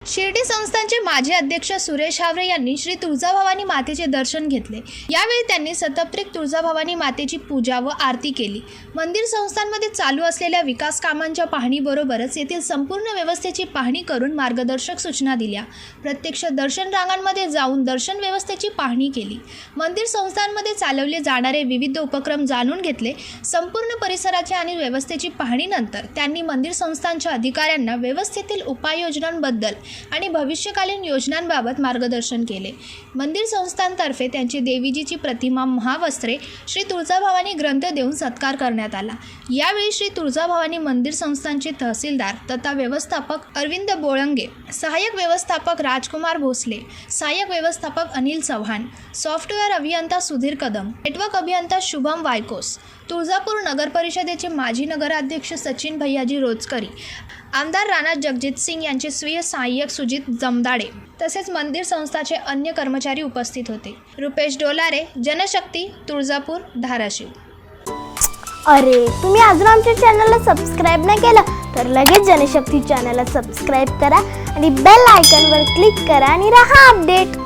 शिर्डी संस्थानचे माजी अध्यक्ष सुरेश हावरे यांनी श्री तुळजाभवानी मातेचे दर्शन घेतले। यावेळी त्यांनी सप्तत्रिक तुळजाभवानी मातेची पूजा व आरती केली। मंदिर संस्थांमध्ये चालू असलेल्या विकास कामांच्या पाहणीबरोबरच येथील संपूर्ण व्यवस्थेची पाहणी करून मार्गदर्शक सूचना दिल्या। प्रत्यक्ष दर्शन रांगांमध्ये जाऊन दर्शन व्यवस्थेची पाहणी केली। मंदिर संस्थांमध्ये चालवले जाणारे विविध उपक्रम जाणून घेतले। संपूर्ण परिसराची आणि व्यवस्थेची पाहणीनंतर त्यांनी मंदिर संस्थांच्या अधिकाऱ्यांना व्यवस्थेतील उपाययोजनांबद्दल आणि भविष्यकालीन योजनांबाबत मार्गदर्शन केले। मंदिर संस्थांतर्फे त्यांची देवीजीची प्रतिमा महावस्त्रे श्री तुळजाभवानी ग्रंथ देऊन सत्कार करण्यात आला। यावेळी श्री तुळजाभवानी मंदिर संस्थांचे तहसीलदार तथा व्यवस्थापक अरविंद बोळंगे, सहाय्यक व्यवस्थापक राजकुमार भोसले, सहाय्यक व्यवस्थापक अनिल चव्हाण, सॉफ्टवेअर अभियंता सुधीर कदम, नेटवर्क अभियंता शुभम वायकोस, तुळजापूर नगर परिषदेचे माजी नगराध्यक्ष सचिन भैयाजी रोजकरी, आमदार राणा जगजित सिंग यांचे स्वीय सहाय्यक सुजित जमदाडे तसेच मंदिर संस्थाचे अन्य कर्मचारी उपस्थित होते। रुपेश डोलारे, जनशक्ती, तुळजापूर, धाराशिव। अरे, तुम्ही अजून आमच्या चॅनलला सबस्क्राइब नाही केलं तर लगेच जनशक्ती चॅनलला सबस्क्राइब करा आणि बेल आयकॉनवर क्लिक करा आणि रहा अपडेट।